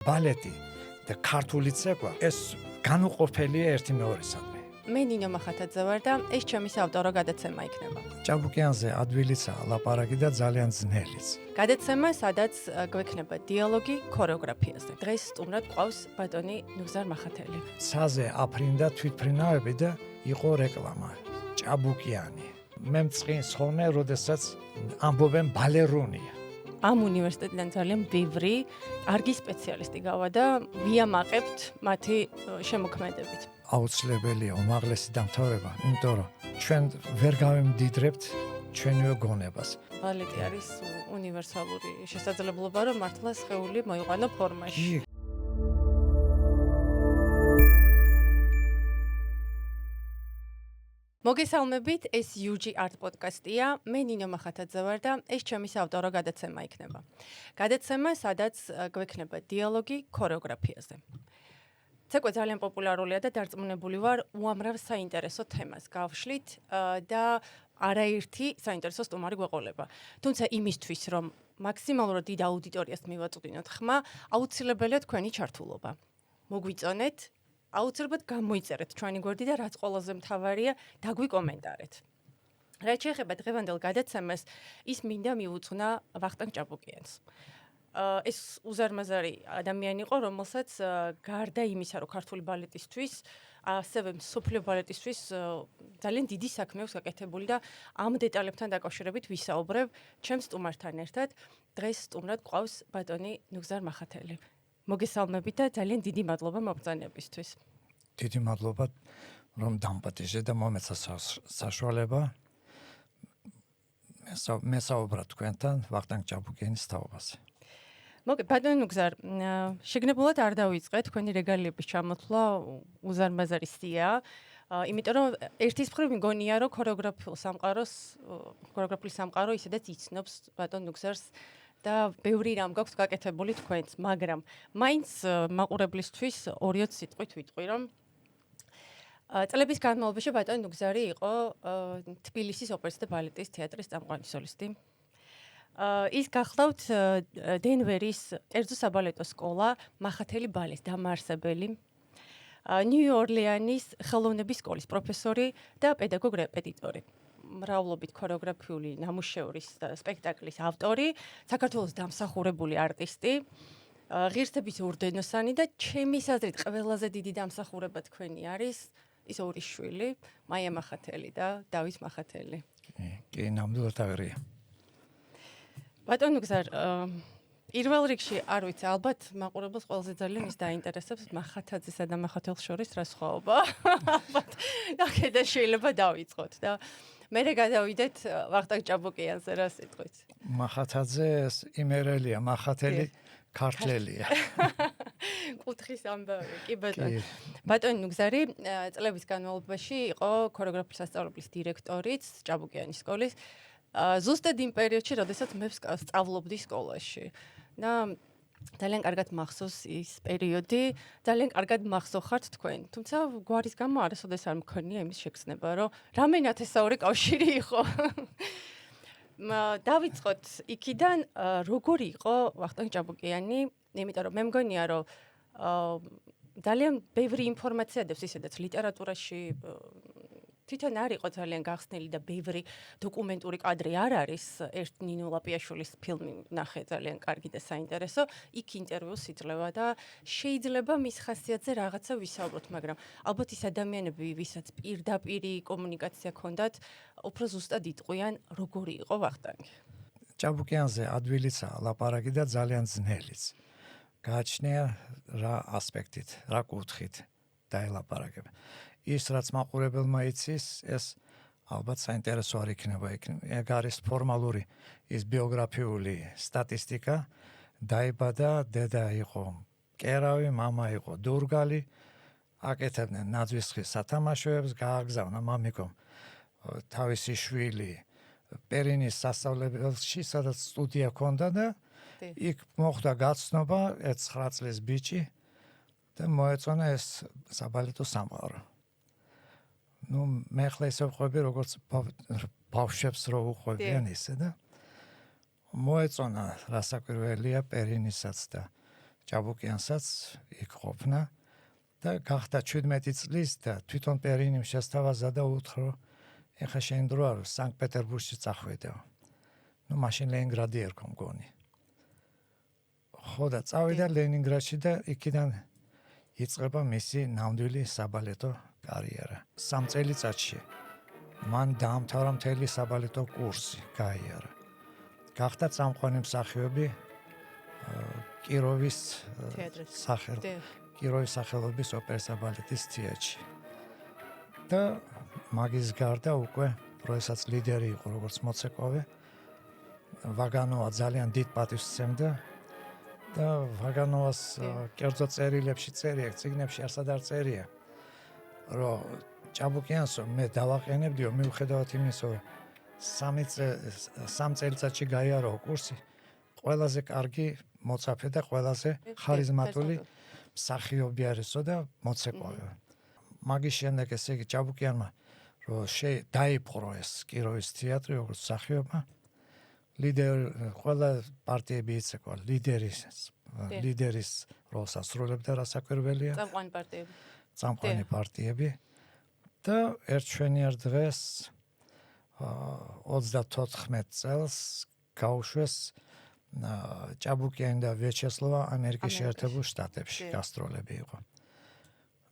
ბალეტი და ქართული ცეკვა ეს განუყოფელია ერთი მეორისადმი. მე ნინო მახათაძე ვარ და ეს ჩემი საავტორო გადაცემა იქნება. ჭაბუკიანზე ადვილიცაა ლაპარაკი და ძალიან ძნელიც. გადაცემა, სადაც გვექნება დიალოგი ქორეოგრაფიაზე. დღეს სტუმრად ყავს ბატონი ნუგზარ მახათელი. ცაზე აფრინდა თვითფრინავები და იყო რეკლამა ჭაბუკიანი. მე მწყინს ხოლმე, როდესაც ამბობენ ბალერონია. ამ უნივერსიტეტიდან ძალიან ბევრი კარგი სპეციალისტი გავა და ვიამაყებთ მათი შემოქმედებით. აუცილებელია უმაღლესი დამთავრება, იმიტომ რომ ჩვენ ვერ გავიმდიდრებთ ჩვენივე გონებას. ბალეტი არის უნივერსალური შესაძლებლობა, რომ მართლა სხეული მოიყვანო ფორმაში. მოგესალმებით, ეს UG Art podcast-ია. მე ნინო მახათაძე ვარ და ეს ჩემი საავტორო გადაცემა იქნება. გადაცემა, სადაც გვექნება დიალოგი ქორეოგრაფიაზე. ცეკვა ძალიან პოპულარულია და დარწმუნებული ვარ, უამრავ საინტერესო თემას გავშლით და არაერთი საინტერესო სტუმარი გვეყოლება. თუმცა იმისთვის, რომ მაქსიმალურად დიდ აუდიტორიას მივაწვდინოთ ხმა, აუცილებელია თქვენი ჩართულობა. მოგვიწონეთ, აუცილებლად გამოიწერეთ ჩვენი გვერდი და რაც ყველაზე მთავარია, დაგვიკომენტარეთ. რაც შეეხება დღევანდელ გადაცემას, ის მინდა მივუძღვნა ვახტანგ ჭაბუკიანს. ეს უზარმაზარი ადამიანი იყო, რომელსაც გარდა იმისა, რომ ქართული ბალეტისთვის, ასევე მსოფლიო ბალეტისთვის ძალიან დიდი საქმე აქვს გაკეთებული და ამ დეტალებთან დაკავშირებით ვისაუბრებ ჩემს სტუმართან ერთად. დღეს სტუმრად ყავს ბატონი ნუგზარ მახათელი. მოგესალმებით და ძალიან დიდი მადლობა მობრძანებისთვის. დიდი მადლობა, რომ დამპატიჟე და მომეცა საშუალება მესაუბრა თქვენთან ვახტანგ ჭაბუკიანის თაობაზე. ბატონი ნუგზარ, შეგნებულად არ დავიწყე თქვენი რეგალიების ჩამოთვლა უზარმაზარი სია, იმიტომ რომ ერთის მხრივ მგონია, რომ ქორეოგრაფიული სამყარო ისედაც იცნობს ბატონ ნუგზარს და ბევრი რამ გაქვს გაკეთებული თქვენს, მაგრამ მაინც მაყურებლისთვის 2-3 სიტყვით ვიტყვი, რომ წლების განმავლობაში ბატონი ნუგზარი იყო თბილისის ოპერისა და ბალეტის თეატრის წამყვანი სოლისტი. ის გახლავთ დენვერის კერძო საბალეტო სკოლა მახათელი ბალეტის დამაარსებელი, ნიუ-ორლეანის ხელოვნების სკოლის პროფესორი და პედაგოგ-რეპეტიტორი. მრავლობით ქორეოგრაფიული ნამუშევრის და სპექტაკლის ავტორი, საქართველოს დამსახურებული არტისტი, ღირსების ორდენოსანი და ჩემის აზრით ყველაზე დიდი დამსახურება თქვენი არის ის ორი შვილი, მაია მახათელი და დავით მახათელი. კი, ნამდვილად აღრია. ბატონ ნუგზარ, პირველ რიგში არ ვიცი, ალბათ მაყურებელს ყველაზე ძალიან ის დაინტერესებს მახათაძესა და მახათელს შორის რა სხვაობა. ალბათ აქედან შეიძლება დავიწყოთ და მერე გადავიდეთ ვახტანგ ჭაბუკიანზე რა სიტყვით. მახათაძე იმერელია, მახათელი ქართლელია. კუთხის ამბავი, კი ბატონო. ბატონი ნუგზარი წლების განმავლობაში იყო ქორეოგრაფიული სასწავლებლის დირექტორიც ჭაბუკიანის სკოლის. ზუსტად იმ პერიოდში, როდესაც მე სწავლობდი სკოლაში. და ძალიან კარგად მახსოვს ის პერიოდი, ძალიან კარგად მახსოვხართ თქვენ. თუმცა გვარის გამო არასოდეს არ მქონია იმის შეგრძნება, რომ რამე ნათესაური კავშირი იყო. დავიწყოთ იქიდან, როგორი იყო ვახტანგ ჭაბუკიანი, იმიტომ რომ მე მგონია, რომ ძალიან ბევრი ინფორმაცია დევს ისედაც ლიტერატურაში თვითონ არ იყო ძალიან გახსნილი და ბევრი დოკუმენტური კადრი არ არის. ერთ ნინო ლაპიაშვილის ფილმი ნახე ძალიან კარგი და საინტერესო. იქ ინტერვიუს იძლევა და შეიძლება მის ხასიათზე რაღაცა ვისაუბროთ, მაგრამ ალბათ ის ადამიანები, ვისაც პირდაპირი კომუნიკაცია ჰქონდათ, უფრო ზუსტად იტყვიან, როგორი იყო ვახტანგი. ჭაბუკიანზე ადვილიცაა ლაპარაკი და ძალიან ძნელიც. გააჩნია რა ასპექტით, რა კუთხით დაელაპარაკებ. ის რაც მაყურებელმა იცის, ეს ალბათ საინტერესო არ იქნება. ეგ არის ფორმალური ის ბიოგრაფიული სტატისტიკა. დაიბადა, დედა იყო კერავი, მამა იყო დურგალი, აკეთებდნენ ნაძვისხის სათამაშოებს, გააგზავნა მამიკომ თავისი შვილი პერინის სასწავლებელში, სადაც სტუდია ჰქონდა და იქ მოხდა გაცნობა, 9 წლის ბიჭი და მოეწონა ეს საბალეტო სამყარო. მე ხლა ისე ვყვები, როგორც ბავშვებს რო უყვებიან ისე და მოეწონა რასაკვირველია პერინისაც და ჭაბუკიანსაც იქ ყოფნა და გახდა 17 წლის და თვითონ პერინიმ შესთავაზა და უთხრა ეხა შენ დრო არ სანქტ-პეტერბურგში წახვიდეო. ნუ მაშინ ლენინგრადი ერქვა მგონი. ხო და წავიდა ლენინგრადში და იქიდან იწყება მისი ნამდვილი საბალეტო კარიერა. 3 წელიწადში მან დაამთავრა მთელი საბალეტო კურსი, გაიარა. გახდა წამყვანი მსახიობი კიროვის კიროვის სახელობის ოპერისა და ბალეტის თეატრში. და მაგის გარდა უკვე როდესაც ლიდერი იყო როგორც მოცეკვავე, ვაგანოვა ძალიან დიდ პატივს სცემდა და ვაგანოვას კერძო წერილებში წერია, წიგნებში არსად არ წერია, რომ ჭაბუკიანსო მე დავაყენებდიო მიუხედავად იმისა, რომ 3 წელიწადში გაიარო კურსი, ყველაზე კარგი მოცაფე და ყველაზე ხარიზმატული მსახიობი არისო და მოცეკვავე. მაგის შემდეგ ესე იგი ჭაბუკიანმა რომ დაიპყრო ეს კიროვის თეატრი როგორც მსახიობმა, ყველა პარტიები იცეკვა ლიდერის როლს ასრულებდა რასაკვირველია. წამყვანი პარტიები და ერთ ჩვენიერ დღეს 34 წელს გაუშვეს ჭაბუკიანი და ვიაჩესლოვა ამერიკის შეერთებულ შტატებში გასტროლები იყო.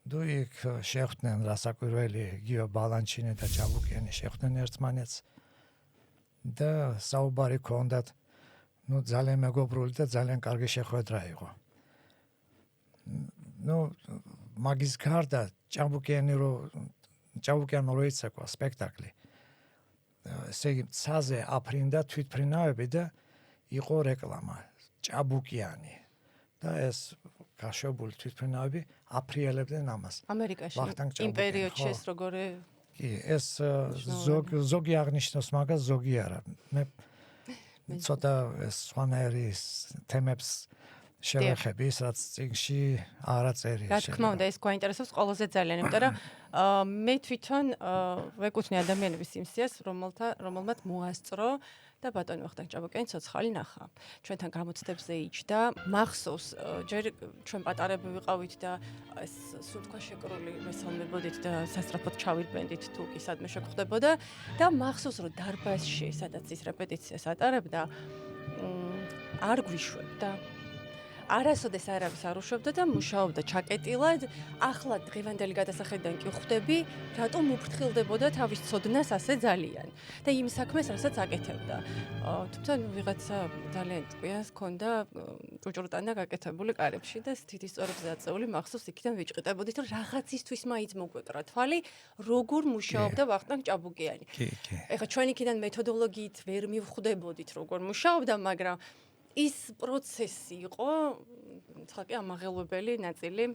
თუ იქ შეხვდნენ რასაკვირველი გიო ბალანჩინე და ჭაბუკიანი შეხვდნენ ერთმანეთს და საუბარი ჰქონდათ, ნუ ძალიან მეგობრული და ძალიან კარგი შეხვედრა იყო. ნუ მაგის გარდა ჭაბუკიანმა რო იცეკვა სპექტაკლი, ესე იგი ცაზე აფრინდა თვითფრინავები და იყო რეკლამა ჭაბუკიანი და ეს გაშვებული თვითფრინავები აფრიელებდნენ ამას. ამერიკაში იმ პერიოდში ეს როგორი კი, ეს ზოგი აღნიშნავს მაგას, ზოგი არა. მე ცოტა სხვანაირი თემებს შევეხები, ის რაც წიგნში არა წერია. რა თქმა უნდა, ეს გვაინტერესებს ყველაზე ძალიან, იმიტომ რომ მე თვითონ ვეკუთვნი ადამიანების იმ სიას, რომელმაც მოასწრო და ბატონი ვახტანგ ჭაბუკიანი ცოცხალი ნახა. ჩვენთან გამოცდებზე იჯდა, მახსოვს, ჯერ ჩვენ პატარები ვიყავით და ეს სულ თქვა შეკრული მესალმებოდით და სასწრაფოდ ჩავირბენდით თუ კი სადმე შეგვხვდებოდა და მახსოვს რომ დარბაზში სადაც ის რეპეტიციას ატარებდა არ გვიშვებდა. არასოდეს არავის არ უშვებდა და მუშაობდა ჩაკეტილად. ახლა დღევანდელი გადასახედიდან კი ხვდები, რატომ უფრთხილდებოდა თავის ცოდნას ასე ძალიან და იმ საქმეს, რასაც აკეთებდა. თუმცა ვიღაცა ძალიან ტყვიას ჰქონდა ჭუჭრუტანა გაკეთებული კარებში და თითისტორებზე აწეული მახსოვს იქიდან ვიჭყიტებოდით, რომ რაღაცისთვის მაინც მოგვეკრა თვალი, როგორ მუშაობდა ვახტანგ ჭაბუკიანი. ეხლა ჩვენ იქიდან მეთოდოლოგიით ვერ მივხვდებოდით, როგორ მუშაობდა, მაგრამ ის პროცესი იყო ცალკე ამაღელვებელი ნაწილი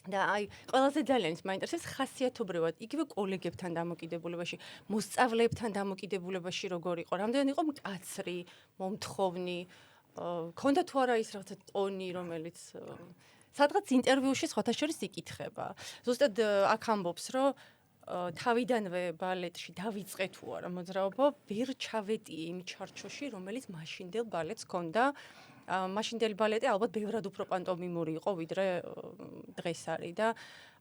და აი ყველაზე ძალიან ის მაინტერესებს ხასიათობრივად იგივე კოლეგებთან დამოკიდებულებაში, მოსწავლეებთან დამოკიდებულებაში როგორ იყო, რამდენი იყო მკაცრი, მომთხოვნი, ქონდა თუ არა ის რაღაცა ტონი, რომელიც სადღაც ინტერვიუში სხვათა შორის იკითხება. ზუსტად აქ ამბობს, რომ თავიდანვე ბალეტში დავიწყე თუ არა მოძრაობა, ვერ ჩავეტიე იმ ჩარჩოში, რომელიც მაშინდელ ბალეტს ჰქონდა. მაშინდელი ბალეტი ალბათ ბევრად უფრო პანტომიმური იყო, ვიდრე დღეს არის და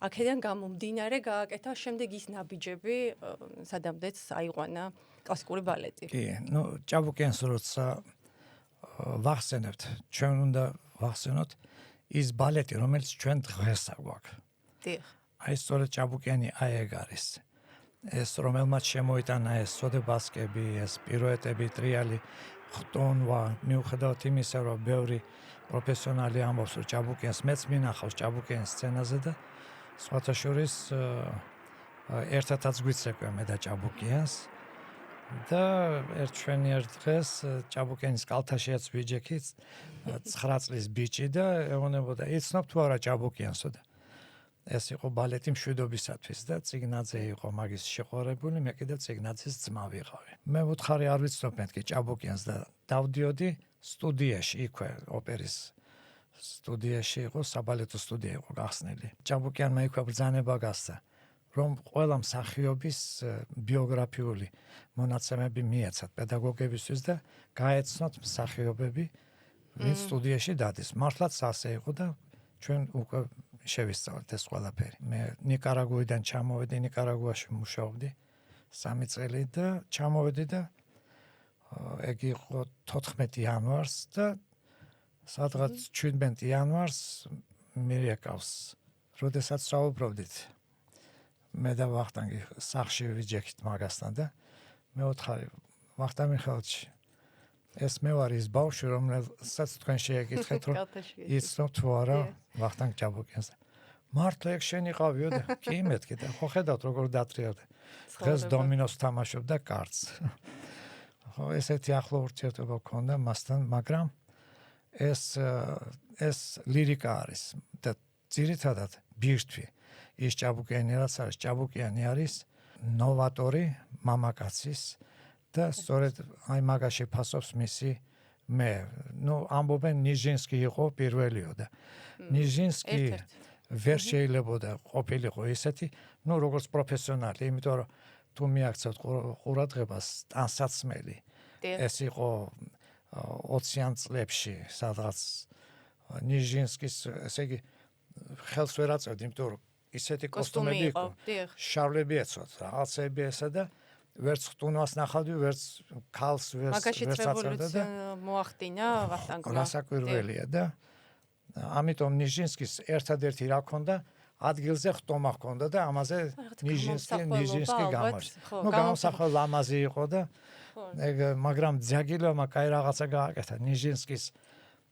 აქედან გამომდინარე გააკეთა შემდეგ ის ნაბიჯები, სადამდეც აიყვანა კლასიკური ბალეტი. კი, ნუ ჭაბუკიანს როცა ვახსენებთ, ჩვენ უნდა ვახსენოთ ის ბალეტი, რომელიც ჩვენ დღეს აგვაქვს. დიახ. აი სწორედ ჭაბუკიანი ეგ არის. ეს რომელმაც შემოიტანა ეს სოდებასკები, ეს პიროეტები, ტრიალი, ხტონვა, მიუხედავად იმისა, რომ ბევრი პროფესიონალი ამბობს, რომ ჭაბუკიანს მეც მინახავს ჭაბუკიანის სცენაზე და სხვათა შორის ერთადაც გვიცეკვე მე და ჭაბუკიანს და ერთ ჩვენიერ დღეს ჭაბუკიანის კალთაშიაც ვიჯექით 9 წლის ბიჭი და ეუბნებოდა, იცნობ თუ არა ჭაბუკიანსო და ეს იყო ბალეტი მშვიდობისათვის და ციგნაძე იყო მაგის შეყვარებული, მე კიდევ ციგნაძის ძმა ვიყავი. მე ვუთხარი არ ვიცნობ მეთქი ჭაბუკიანს და დავდიოდი სტუდიაში, იქვე ოპერის სტუდიაში იყო, საბალეტო სტუდია იყო გახსნილი. ჭაბუკიანმა იქვე ბრძანება გასცა, რომ ყველა მსახიობის ბიოგრაფიული მონაცემები მიეცათ პედაგოგებისთვის და გაეცნოთ მსახიობები, ვინც სტუდიაში დადის. მართლაც ასე იყო და ჩვენ უკვე შევისწავლეთ ეს ყველაფერი. მე ნიკარაგუიდან ჩამოვედი, ნიკარაგუაში მუშაობდი 3 წელი და ჩამოვედი და ეგ იყო 14 იანვარს და სადღაც 17 იანვარს მირეკავს. როდესაც საუბრობდით მე და ვახტანგი სახში ვიჯექით მაგასთან და მე ვთხარი ვახტანგ მიხეილович ეს მე ვარ ის ბავშვი რომელსაც თქვენ შეეკითხეთ რომ იცნობ თუ არა ვახტანგ ჭაბუკიანს მართლა ეგ შენ იყავიო და კი მეთქი და ხო ხედავთ როგორ დატრიალდა დღეს დომინოს თამაშობდა კარტს ხო ესეთი ახლო ურთიერთობა გქონდა მასთან მაგრამ ეს ლირიკა არის და ძირითადად ბირთვი ის ჭაბუკიანი რაც არის ჭაბუკიანი არის ნოვატორი მამაკაცის და სწორედ აი მაგაში ფასობს მისი მე ნუ ამბობენ ნიჟინსკი იყო პირველიო და ნიჟინსკი ვერ შეიძლებოდა ყოფილიყო ისეთი ნუ როგორც პროფესიონალი იმიტომ რომ თუ მიაქცევთ ყურადღებას ტანსაცმელი ეს იყო 20-იან წლებში სადღაც ნიჟინსკის ესე იგი ხელს ვერ აწევდი იმიტომ რომ ისეთი კოსტუმები იყო შავლები ეცოთ რაღაცები ესა და ვერც ხტუნვას ნახავდი ვერც ქალს ვერც აწევდა და მოახდინა ვახტანგმა რასაკვირველია და ამიტომ ნიჟინსკის ერთადერთი რა ქონდა ადგილზე ხტომა ჰქონდა და ამაზე ნიჟინსკი გამარჯვდა ნუ გამოსახვა ლამაზი იყო და ეგ მაგრამ ძაგილომა კაი რაღაცა გააკეთა ნიჟინსკის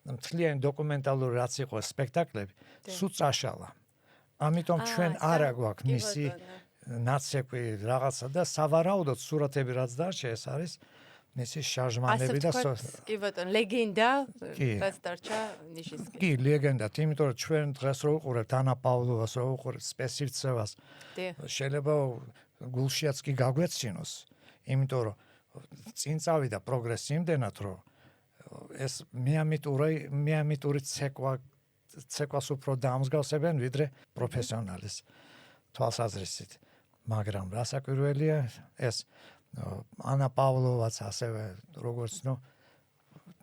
მთლიანი დოკუმენტალური რაც იყო სპექტაკლები სულ წაშალა ამიტომ ჩვენ არა გვაქვს მისი ნაცეკვი რაღაცა და სავარაუდოდ სურათები რაც დარჩა ეს არის მისი შარჟმანები და კი ბატონო ლეგენდა რაც დარჩა ნიჟინსკი კი ლეგენდად იმიტომ რომ ჩვენ დღეს რო უყურებთ ანა პავლოვას რო უყურებთ სპესივცევას შეიძლება გულშიაც კი გაგვეცინოს იმიტომ რომ წინ წავიდა პროგრესი იმდენად რომ ეს მეამიტური ცეკვას უფრო დაამსგავსებენ ვიდრე პროფესიონალის თვალსაზრისით მაგრამ რასაკვირველია ეს ანა პავლოვაც ასევე როგორც ნუ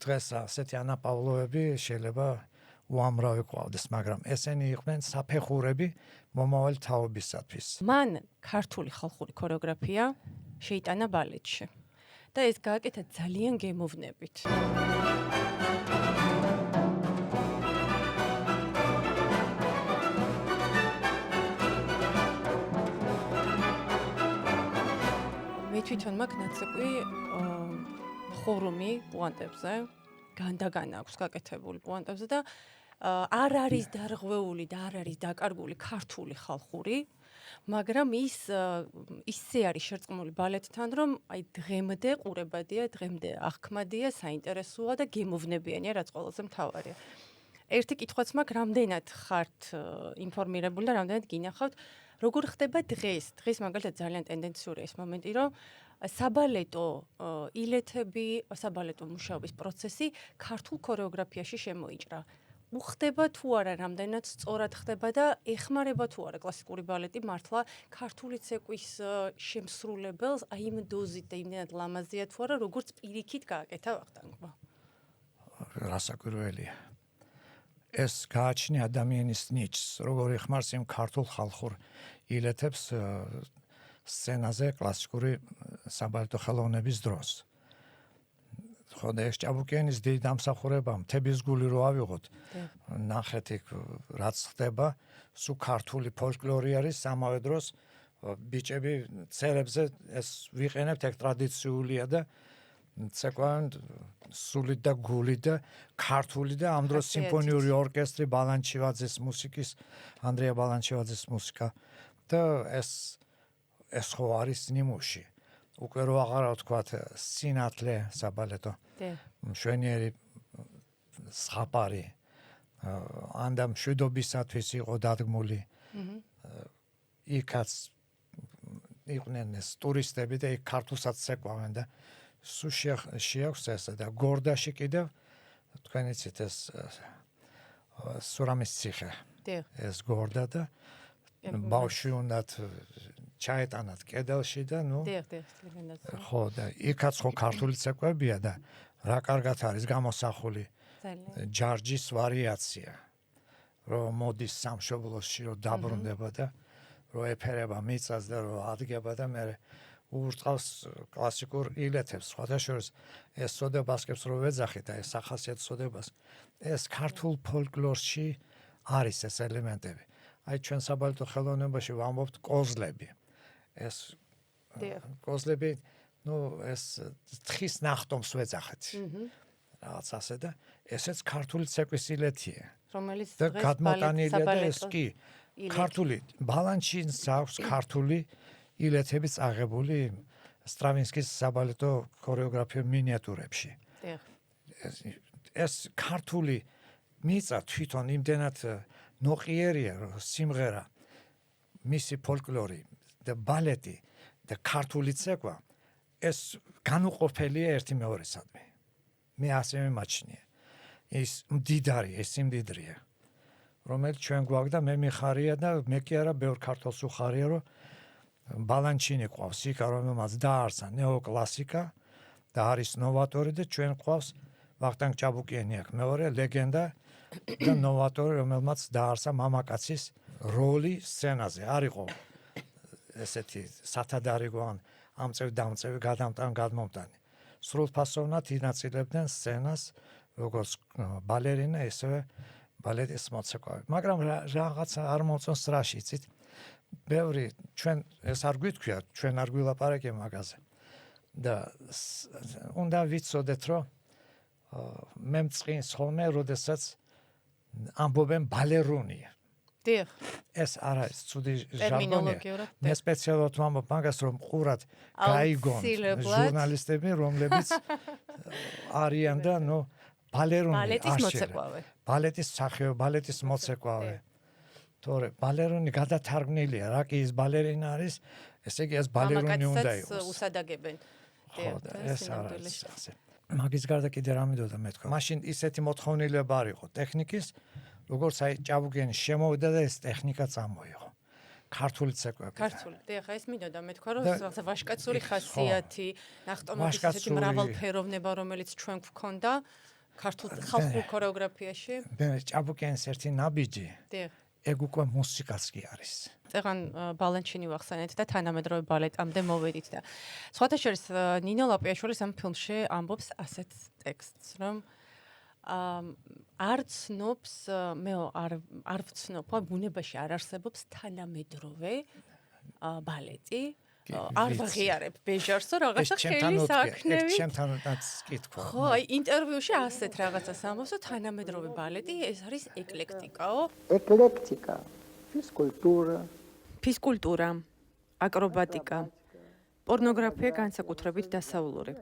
დღეს ასეთი ანა პავლოვები შეიძლება უამრავი ყავდეს მაგრამ ესენი იყვნენ საფეხურები მომავალ თაობისათვის მან ქართული ხალხური ქორეოგრაფია შეიტანა ბალეტში და ეს გააკეთა ძალიან გემოვნებით მე თვითონ მაქვს ნაცეკვი ხორუმი პუანტებზე განდაგანა აქვს გაკეთებული პუანტებზე და არ არის დარღვეული და არ არის დაკარგული ქართული ხალხური მაგრამ ისე არის შერწყმული ბალეტთან რომ აი დღემდე ყურებადია დღემდე აღქმადია საინტერესოა და გემოვნებიანია რაც ყველაზე მთავარია ერთი კითხვაც მაქვს რამდენად ხართ ინფორმირებული და რამდენად გინახავთ როგორ ხდება დღეს მაგალითად ძალიან ტენდენციურია ეს მომენტი რომ საბალეტო ილეთები საბალეტო მუშაობის პროცესი ქართულ ქორეოგრაფიაში შემოიჭრა უხდება თუ არა რამდენად სწორად ხდება და ეხმარება თუ არა კლასიკური ბალეტი მართლა ქართული ცეკვის შემსრულებელს აი იმ დოზით და იმდენად ლამაზია თუ არა როგორც პირიქით გააკეთა ვახტანგმა რასაკვირველია ეს გააჩნია ადამიანის ნიჭს როგორ ეხმარს იმ ქართულ ხალხურ ილეთებს სცენაზე კლასიკური საბალეტო ხელოვნების დროს ხო და ეს ჭაბუკიანის დიდი დამსახურება მთების გული რო ავიღოთ ნახეთ იქ რაც ხდება სულ ქართული ფოლკლორი არის ამავე დროს ბიჭები წერებზე ეს ვიყენებთ ეგ ტრადიციულია და ცეკვან სულით და გულით და ქართული და ამ დროს სიმფონიური ორკესტრი ბალანჩივაძის მუსიკის ანდრია ბალანჩივაძის მუსიკა და ეს ხო არის ნიმუში უკვე რო აღარა ვთქვათ სინათლე საბალეტო მშვენიერი ზღაპარი ანდა მშვიდობისათვის იყო დადგმული იქაც იყვნენ ეს ტურისტები და იქ ქართულსაც ცეკვავენ და სულ შეაქვს ესა და გორდაში კიდევ თქვენ იცით ეს სურამის ციხე ეს გორდა და ბავშვი უნდათ ჩაეტანათ კედელში და ნუ ხო და იქაც ხო ქართული ცეკვებია და რა კარგად არის გამოსახული ჯარჯის ვარიაცია რომ მოდის სამშობლოში რომ დაბრუნდება და რომ ეფერება მიწას და რომ ადგება და მე ურწყავს კლასიკურ ილეთებს სხვადასხვა ეს სოდებასკებს რო ვეძახით და ეს სახასიათო სოდებას ეს ქართულ ფოლკლორში არის ეს ელემენტები აი ჩვენ საბალეტო ხელოვნებაში ვამბობთ კოზლები ეს კოზლები ну ეს თხის ნახტომს ვეძახით რაღაც ასე და ესეც ქართული ცეკვის ილეთია რომელიც და გადმოტანილია და ეს კი ქართული ბალანჩინს აქვს ქართული ილეთების აღებული სტრავინსკის საბალეტო ქორეოგრაფიულ მინიატურებში ეს ქართული მიწა თვითონ იმდენად ნოყიერია რომ სიმღერა მისი ფოლკლორი და ბალეტი და ქართული ცეკვა ეს განუყოფელია ერთი მეორესადმი მე ასე მიმაჩნია ის მდიდარი ეს სიმდიდრეა რომელიც ჩვენ გვაქვს და მე მიხარია და მე კი არა ბევრ ქართულს უხარია რომ ბალანჩინი ყავს იქ რომელმაც დაარსა ნეოკლასიკა და არის ნოვატორი და ჩვენ ყავს ვახტანგ ჭაბუკიანი აქვს მეორე ლეგენდა და ნოვატორი რომელმაც დაარსა მამაკაცის როლი სცენაზე არისო ესეთი სათადარიგო ამწევ დამწევი გადამტან გადმომტანი სრულფასოვნად ინაწილებდნენ სცენას როგორც ბალერინა ესევე ბალეტის მოცეკვავი მაგრამ რაღაცა არ მომწონს რაში იცით ბევრი ჩვენ ეს არ გვითქვია ჩვენ არ გვილაპარაკე მაგაზე და უნდა ვიცოდეთ რომ მე მწყინს ხოლმე როდესაც ამბობენ ბალერუნია დიახ ეს არ არის ცუდი ჟარგონია მე სპეციალურად ვამბობ მაგას რომ ყურად გაიგონ ჟურნალისტები რომლებიც არიან და ნუ ბალერუნი ბალეტის სახეო ბალეტის მოცეკვავე თორე ბალერუნი გადათარგმნილია რა კი ის ბალერინა არის ესე იგი ეს ბალერუნი უნდა იყოს უსადაგებენ ეს არის ასე მაგის გარდა კიდე რა მინდოდა მეთქვა მაშინ ისეთი მოთხოვნილება არ იყო ტექნიკის როგორც აი ჭაბუკიანი შემოვიდა და ეს ტექნიკა წამოიღო ქართული ცეკვები ქართული დიახ ეს მინდოდა მეთქვა რომ რაღაცა ვაშკაცური ხასიათი ნახტომობის ესეთი მრავალფეროვნება რომელიც ჩვენ გვქონდა ქართულ ხალხურ ქორეოგრაფიაში მე ჭაბუკიანის ერთი ნაბიჯი დიახ ეგ უკვე მუსიკაც კი არის წეგან ბალანჩინი ვახსენეთ და თანამედროვე ბალეტამდე მოვედით და სხვათა შორის ნინო ლაპიაშვილის ამ ფილმში ამბობს ასეთ ტექსტს რომ არ ცნობს მე არ ვცნობ ბუნებაში არ არსებობს თანამედროვე ბალეტი არ ვაღიარებ ბეჟარსო რაღაცა ხელი საქმეები ჩემთანაც კითხვა ხო აი ინტერვიუში ასეთ რაღაცას ამბობს რომ თანამედროვე ბალეტი ეს არის ეკლექტიკაო ეკლექტიკა ფიზკულტურა აკრობატიკა პორნოგრაფია განსაკუთრებით დასავლური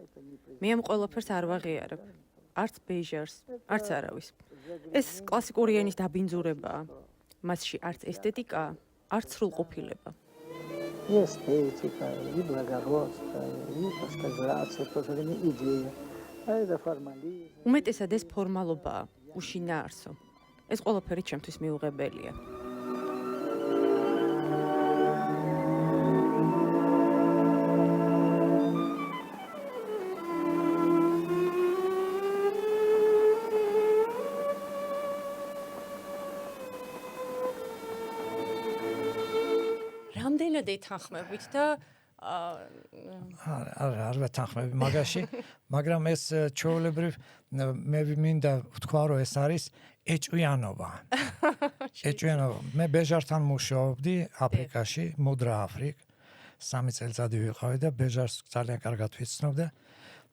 მე ამ ყველაფერს არ ვაღიარებ არც ბეჟარს არც არავის ეს კლასიკური ენის დაბინძურებაა მასში არც ესთეტიკაა არც სრულყოფილება и эстетика, и благородство, и, так сказать, в то же время идея. А это формализм. უმეტესად ეს ფორმალობაა, უშინაარსო. ეს ყველაფერი ჩემთვის მიუღებელია. რამდენად ეთანხმებით და არ ვეთანხმები მაგაში, მაგრამ ეს ჩვეულებრივ მე მინდა ვთქვა რომ ეს არის ეჭვიანობა. ეჭვიანობა. მე ბეჟართან მუშაობდი აფრიკაში, მუდრა აფრიკ. 3 წელიწადი ვიყავი და ბეჟარს ძალიან კარგად ვიცნობ და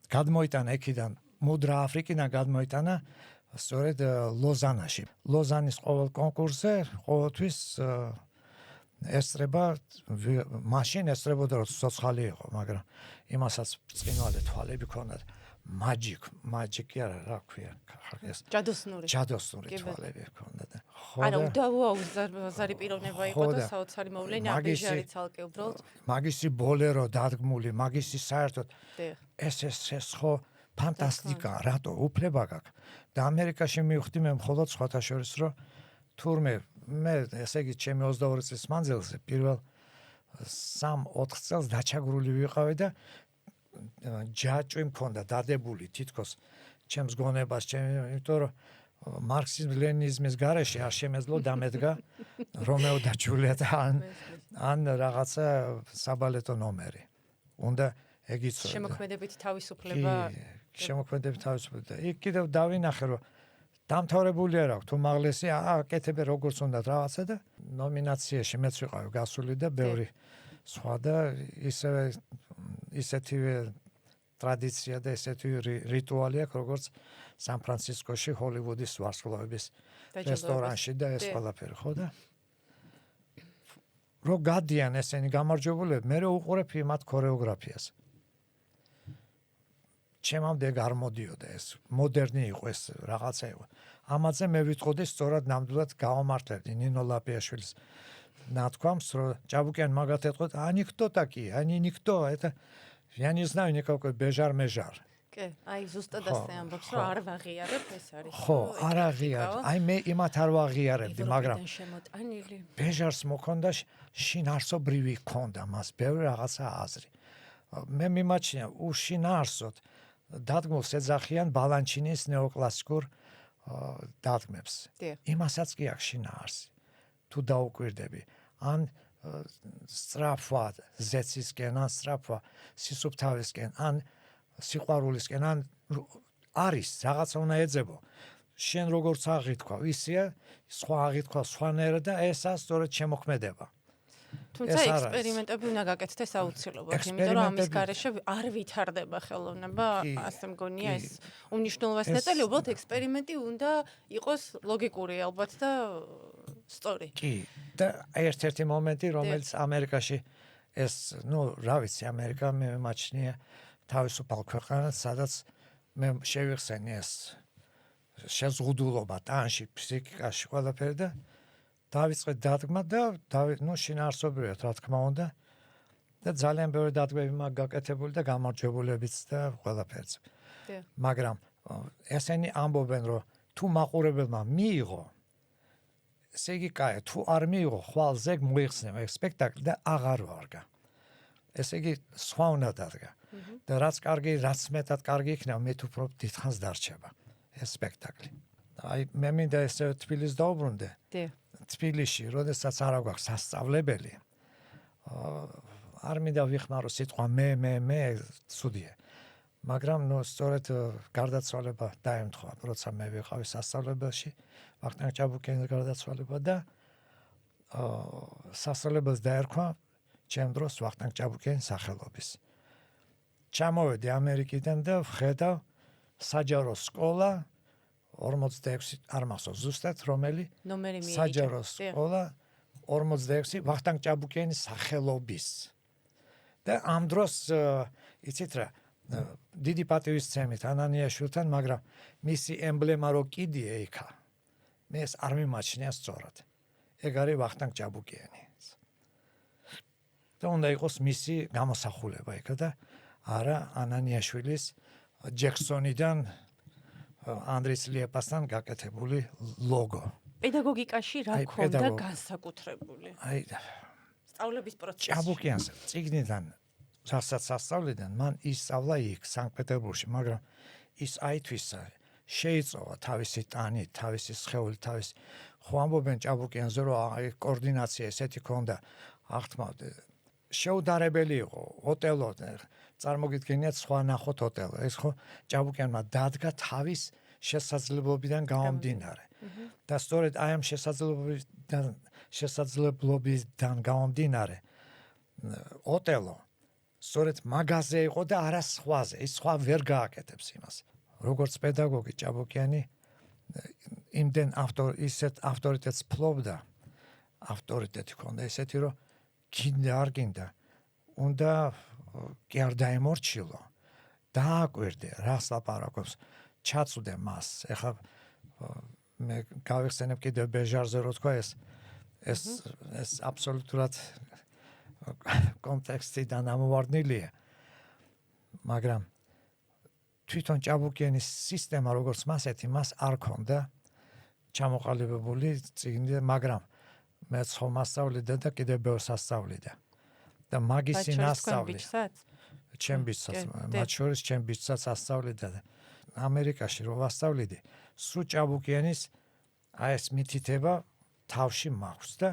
გადმოიტანა იქიდან მუდრა აფრიკიდან გადმოიტანა სწორედ ლოზანაში. ლოზანის ყოველ კონკურსზე ყოველთვის ესწრება მაშინ ესწრებოდა რომ სოცხალი იყო, მაგრამ იმასაც ბრწყინვალე თვალები ქონდა. მაჯიკი არა, რა ქვია, ხალხის ჯადოსნური თვალები ქონდა და არა უდავოა უზარი პიროვნება იყო და საოცარი მოვლენა ბეჟარი ცალკე უბრალოდ მაგისი ბოლერო დადგმული, მაგისი საერთოდ ეს ხო ფანტასტიკა, რატო უფლება გაქვს და ამერიკაში მივხვდი მე მხოლოდ სხვათა შორის რომ თურმე მე ესე იგი ჩემი 22 წლის მანძილზე პირველ 3-4 წელს დაჩაგრული ვიყავი და ჯაჭვი მქონდა დადებული თითქოს ჩემს გონებას, იმიტომ რომ მარქსიზმ-ლენინიზმის გარეშე არ შემეძლო დამედგა რომეო და ჯულიეტა ან რაღაცა საბალეტო ნომერი. უნდა ეგ იცოდე. შემოქმედებითი თავისუფლება. შემოქმედებითი თავისუფლება. იქ კიდევ დავინახე რომ დამთავრებული არ აქვს თუ მაღლესი აკეთებ როგორც უნდა რაღაცა და ნომინაციაში მეც ვიყავი გასული და ბევრი სხვა და ისეთივე ტრადიცია და ესეთი რიტუალი აქვს როგორც სან-ფრანცისკოში ჰოლივუდის ვარსკვლავების რესტორანში და ეს ყველაფერი ხო და რო გადიან ესენი გამარჯვებულები მე უყურებ მათ ქორეოგრაფიას ჩემამდე გამოდიოდა ეს მოდერნი იყო ეს რაღაცა იყო ამაზე მე ვიტყოდი სწორად ნამდვილად გავამართლებდი ნინო ლაპიაშვილის ნათქვამს რომ ჭაბუკიანი მაგათ ეთყოთ აникто таки аникто это я не знаю никакой бежар-межар კი, აი ზუსტად ასე ამბობს, რომ არ ვაღიარებ, ეს არის. ხო, არ აღიარებ. აი მე იმათ არ ვაღიარებდი, მაგრამ შემოტანილი. ბეჟარს მოქონდა შინაარსობრივი ქონდა მას, ბევრი რაღაცა აზრი. მე მიმაჩნია უშინაარსოდ დადგმულს ეძახიან ბალანჩინის ნეოკლასიკურ დადგმებს. იმასაც კი აქვს შინაარსი. თუ დაუკვირდები, ან სწრაფვა ზეცისკენ, ან სწრაფვა სისუფთავისკენ, ან სიყვარულისკენ ან არის რაღაცა უნდა ეძებო. შენ როგორც აღითქვა, ისეა, სხვა აღითქვა სხვანაირად და ესაა სწორედ შემოქმედება. თუმცა ექსპერიმენტები უნდა გაკეთდეს აუცილებლად, იმიტომ რომ ამის გარეშე არ ვითარდება ხელოვნება, ასე მგონია ეს უნიშნულოვანი ნაწილი, უბრალოდ ექსპერიმენტი უნდა იყოს ლოგიკური ალბათ და სწორი. კი, და ერთ-ერთი მომენტი, რომელიც ამერიკაში ეს, რა ვიცი, ამერიკა მე მაჩნია თავისუფალ ქვეყანად, სადაც მე შევიხსენი ეს შეზღუდულობა ტანში, ფსიქიკაში ყველაფერი და დავიწყე დადგმა და შინაარსობრივად რა თქმა უნდა და ძალიან ბევრი დადგმები მაქვს გაკეთებული და გამარჯვებულებიც და ყველაფერიც. მაგრამ ესენი ამბობენ რომ თუ მაყურებელმა მიიღო ესე იგი კაი, თუ არ მიიღო ხვალ ზეგ მოიხსნება ეს სპექტაკლი და აღარ ვარგა. ესე იგი სხვა უნდა დადგა. და რაც კარგი, რაც მეტად კარგი იქნება, მე თუ უფრო დიდხანს დარჩება ეს სპექტაკლი. აი მე მინდა ესე თბილისს დაუბრუნდე. თბილისში, როდესაც არ აქვს სასწავლებელი, არ მინდა ვიხმარო სიტყვა მე ცუდია. მაგრამ სწორედ გარდაცვალება დაემთხვა, როცა მე ვიყავი სასწავლებელში, ვახტანგ ჭაბუკიანის გარდაცვალება და სასწავლებელს დაერქვა ჩემ დროს ვახტანგ ჭაბუკიანის სახელობის. ჩამოვედი ამერიკიდან და ვხედავ საჯარო სკოლა 46 არ მახსოვს ზუსტად რომელი საჯარო სკოლა 46 ვახტანგ ჭაბუკიანის სახელობის და ამ დროს იცით რა დიდი პატივისცემით ანანიაშვილთან მაგრამ მისი ემბლემა რო კიდია იქა მე ეს არ მიმაჩნია სწორად ეგ არის ვახტანგ ჭაბუკიანი და უნდა იყოს მისი გამოსახულება იქა და არა ანანიაშვილის ჯექსონიდან ანდრის ლიეპასთან გაკეთებული ლოგო. პედაგოგიკაში რა ქონდა განსაკუთრებული? აი სწავლების პროცესში. ჭაბუკიანს წიგნიდან რასაც ასწავლიდან მან ისწავლა იქ სანქტ-პეტერბურგში, მაგრამ ის აითვისა შეიწოვა თავისი ტანი, თავისი სხეული, თავისი ხო ამბობენ ჭაბუკიანზე რომ აი კოორდინაცია ესეთი ქონდა აღთმავდა შეუდარებელი იყო ოტელო წარმოგიდგენიათ სხვა ნახოთ ოტელო ეს ხო ჭაბუკიანმა დადგა თავის შესაძლებლობიდან გამომდინარე და სწორედ აი ამ შესაძლებლობიდან გამომდინარე ოტელო სწორედ მაგაზე იყო და არა სხვაზე ის სხვა ვერ გააკეთებს იმას როგორც პედაგოგი ჭაბუკიანი იმდენ ისეთ ავტორიტეტს ფლობდა ავტორიტეტი ქონდა ესეთი რომ გინდა არ გინდა უნდა კი არ დაემორჩილო დააკვირდე რას ლაპარაკობს ჩაწვდე მას ეხლა მე გავიხსენებ კიდევ ბეჟარზე რო თქვა ეს აბსოლუტურად კონტექსტიდან ამოვარდნილია მაგრამ თვითონ ჭაბუკიანის სისტემა როგორც მასეთი მას არ ქონდა ჩამოყალიბებული წიგნი მაგრამ მე ხო მასწავლიდა და კიდევ ბევრს ასწავლიდა და მაგისი ნასწავლი ჩემ ბიჭსაც მათ შორის ჩემ ბიჭსაც ასწავლიდა და ამერიკაში რო ვასწავლიდი, სულ ჭაბუკიანის აი ეს მითითება თავში მაქვს და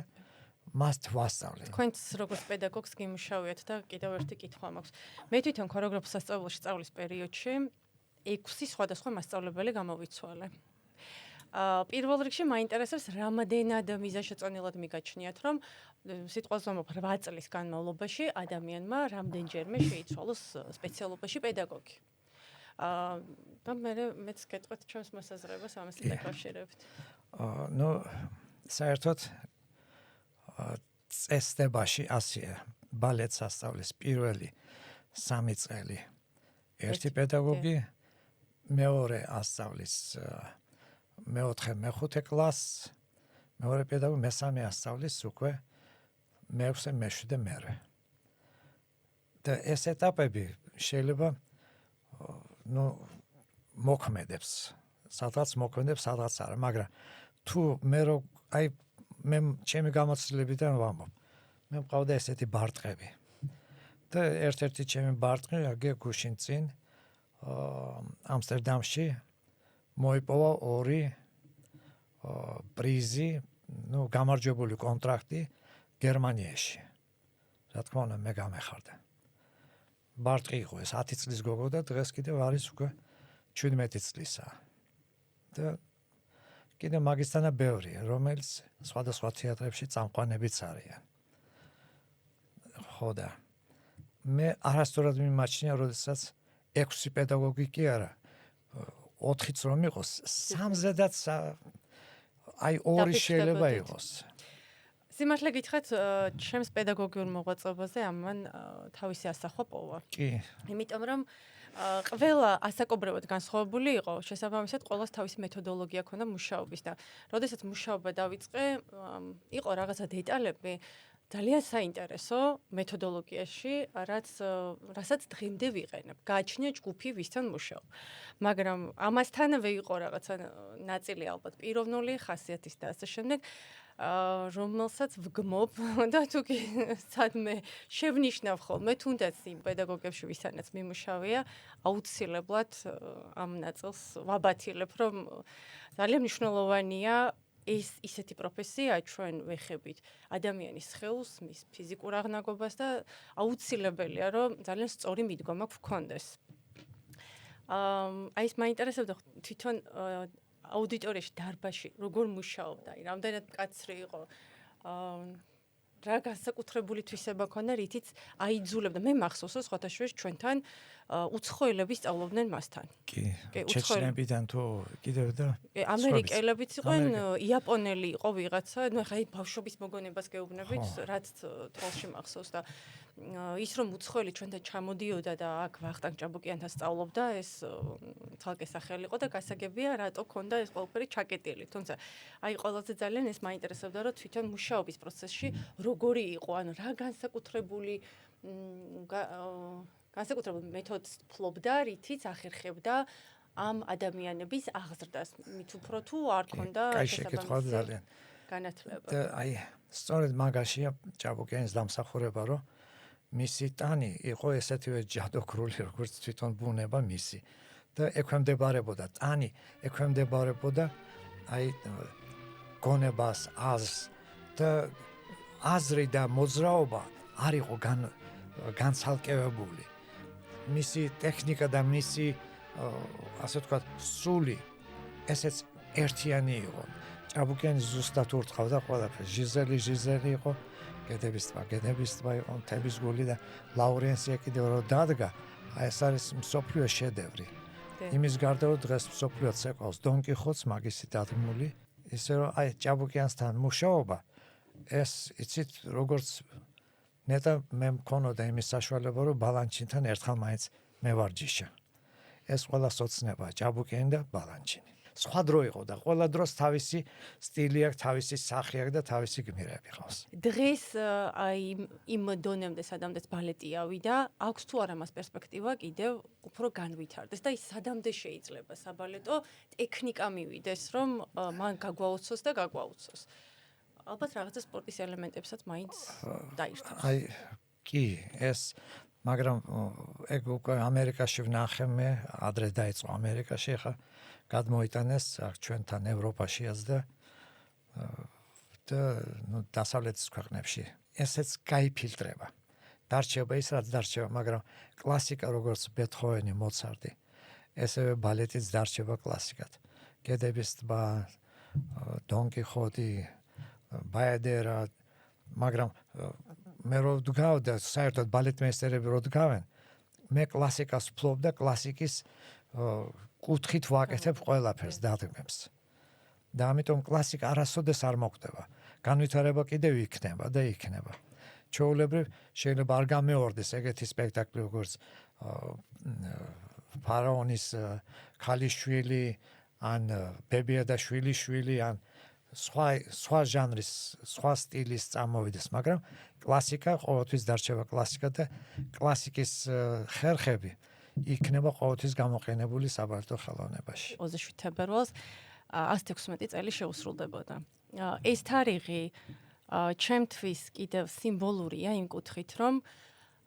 მას ვასწავლე. თქვენც როგორც პედაგოგს გიმუშავიათ და კიდევ ერთი კითხვა მაქვს. მე თვითონ ქორეოგრაფიულ სასწავლებელში სწავლის პერიოდში 6 სხვადასხვა მასწავლებელი გამოვიცვალე. პირველ რიგში მაინტერესებს რამდენად მიზანშეწონილად მიგაჩნიათ, რომ სიტყვაზე ვამბობ 8 წლის განმავლობაში ადამიანმა რამდენჯერმე შეიცვალოს სპეციალობაში პედაგოგი. და მეც გეტყვით ჩვენს მოსაზრებას ამასთან დაკავშირებით. ნუ საერთოდ წესდებაში ასია ბალეტს ასწავლის პირველი 3 წელი ერთი პედაგოგი, მეორე ასწავლის მეოთხე მეხუთე კლასს, მეორე პედაგოგი მესამე ასწავლის უკვე მეექვსე მეშვიდე მერე. და ეს ეტაპები შეიძლება ნუ მოქმედებს, სადღაც მოქმედებს, სადღაც არა, მაგრამ თუ მე რო აი მე ჩემი გამოცდილებიდან ვამბობ, მე მყავდა ესეთი ბარტყები. და ერთ-ერთი ჩემი ბარტყი აგე გუშინ წინ ამსტერდამში მოიპოვა 2 პრიზი, ნუ გამარჯვებული კონტრაქტი გერმანიაში. რა თქმა უნდა, მე გამეხარდა. ბარტყი იყო ეს 10 წლის გოგო და დღეს კიდევ არის უკვე 17 წლისა. და კიდე მაგისთანა ბევრია, რომელიც სხვადასხვა თეატრებში წამყვანებიც არიან. ხო და მე არასდროს მიმაჩნია, როდესაც 6 პედაგოგი კი არა, 4-იც რომ იყოს, 3-ზედაც აი 2 შეიძლება იყოს. სიმართლე გითხრათ, ჩემს პედაგოგიურ მოღვაწეობაზე ამან თავისი ასახვა პოვა. კი. იმიტომ რომ ყველა ასაკობრივად განსხვავებული იყო, შესაბამისად ყველას თავისი მეთოდოლოგია ჰქონდა მუშაობის და როდესაც მუშაობა დავიწყე, იყო რაღაცა დეტალები ძალიან საინტერესო მეთოდოლოგიაში, რასაც დღემდე ვიყენებ. გააჩნია ჯგუფი, ვისთან მუშაობ. მაგრამ ამასთანავე იყო რაღაცა ნაწილი ალბათ პიროვნული ხასიათის და ასე შემდეგ, რომელსაც ვგმობ და თუ კი სადმე შევნიშნავ ხოლმე, თუნდაც იმ პედაგოგებში, ვისთანაც მიმუშავია, აუცილებლად ამ ნაწილს ვაბათილებ, რომ ძალიან მნიშვნელოვანია ეს ისეთი პროფესია ჩვენ ვეხებით ადამიანის სხეულს, მის ფიზიკურ აღნაგობას და აუცილებელია რომ ძალიან სწორი მიდგომა გქონდეს. აი ეს მაინტერესებდა თვითონ აუდიტორიაში დარბაზში როგორ მუშაობდა, რამდენად მკაცრი იყო. რა განსაკუთრებული თვისება ჰქონდა, რითიც აიძულებდა. მე მახსოვს, რომ სხვათა შორის ჩვენთან უცხოელები სწავლობდნენ მასთან. კი, ჩეჩნებიდან თუ კიდევ და ამერიკელებიც იყვნენ, იაპონელი იყო ვიღაცა, ნუ ახლა აი ბავშვობის მოგონებას გეუბნებით, რაც თვალში მახსოვს და ის რომ უცხოელი ჩვენთან ჩამოდიოდა და აქ ვახტანგ ჭაბუკიანთან სწავლობდა, ეს თალკე სახელი იყო და გასაგებია, რატო ქონდა ეს ყველაფერი ჩაკეტილი. თუმცა აი ყველაზე ძალიან ეს მაინტერესებდა, რომ თვითონ მუშაობის პროცესში როგორი იყო, ანუ რა განსაკუთრებული მეთოდს ფლობდა, რითიც ახერხებდა ამ ადამიანების აღზრდას. მით უფრო თუ არ ქონდა შესაბამისი განათლება. და აი სწორედ მაგაშია ჭაბუკიანის დამსახურება, რომ მისი ტანი იყო ესეთივე ჯადოქრული, როგორც თვითონ ბუნება მისი. და ექვემდებარებოდა ტანი, ექვემდებარებოდა აი გონებას, აზრს და აზრი და მოძრაობა არ იყო განცალკევებული. მისი ტექნიკა და მისი ასე ვთქვათ, სული ესეც ერთიანი იყო. ჭაბუკიანი ზუსტად ურტყავდა ყველაფერს. ჟიზელი იყო, გედების ტბა იყო, მთების გული და ლაურენსია კიდევ რო დადგა, აი ეს არის მსოფლიო შედევრი. იმის გარდა რომ დღეს მსოფლიოც ეყავს დონ კიხოტს მაგისი დადგმული, ისე რომ აი ჭაბუკიანსთან მუშაობა ეს იცით როგორც ნეტა მე მქონოდა იმის საშუალება რომ ბალანჩინთან ერთხელ მაინც მევარჯიშა. ეს ყველა სოცნება ჭაბუკიანი და ბალანჩინი. სხვა დრო იყო და ყველა დროს თავისი სტილი აქვს, თავისი სახე აქვს და თავისი გმირები ყავს. დღეს აი იმ დონემდე სადამდეც ბალეტი ავიდა, აქვს თუ არა მას პერსპექტივა კიდევ უფრო განვითარდეს და ის სადამდე შეიძლება საბალეტო ტექნიკა მივიდეს, რომ მან გაგვაუცოს და გაგვაუცოს. ალბათ რაღაცა სპორტის ელემენტებსაც მაინც დაირთავს. აი კი, ეს მაგრამ ეგ უკვე ამერიკაში ვნახე მე, ადრე დაიწყო ამერიკაში, ხა გადმოიტანეს აქ ჩვენთან ევროპაშიაც და დასავლეთის ქვეყნებში. ესეც გაიფილტრება. დარჩება ის, რაც დარჩება, მაგრამ კლასიკა როგორც ბეთჰოვენი, მოცარტი, ესევე ბალეტიც დარჩება კლასიკად. გედების ტბა, დონ კიხოტი, ბაედერა, მაგრამ მე რო ვდგავდა, საერთოდ ბალეტმეისტერები რო დგავენ, მე კლასიკას ვფლობ და კლასიკის კუთხით ვაკეთებ ყველაფერს დადგმებს. და ამიტომ კლასიკა არასოდეს არ მოკვდება. განვითარება კიდევ იქნება და იქნება. ჩვეულებრივ შეიძლება არ გამეორდეს ეგეთი სპექტაკლი როგორც ფარაონის ქალიშვილი ან ბებია და შვილიშვილი ან სხვა ჟანრის, სხვა სტილის წამოვიდეს, მაგრამ კლასიკა ყოველთვის დარჩება კლასიკა და კლასიკის ხერხები იქნება ყოველთვის გამოყენებული საბალეტო ხელოვნებაში. 27 თებერვალს 116 წელი შეუსრულდებოდა. ეს თარიღი ჩემთვის კიდევ სიმბოლურია იმ კუთხით, რომ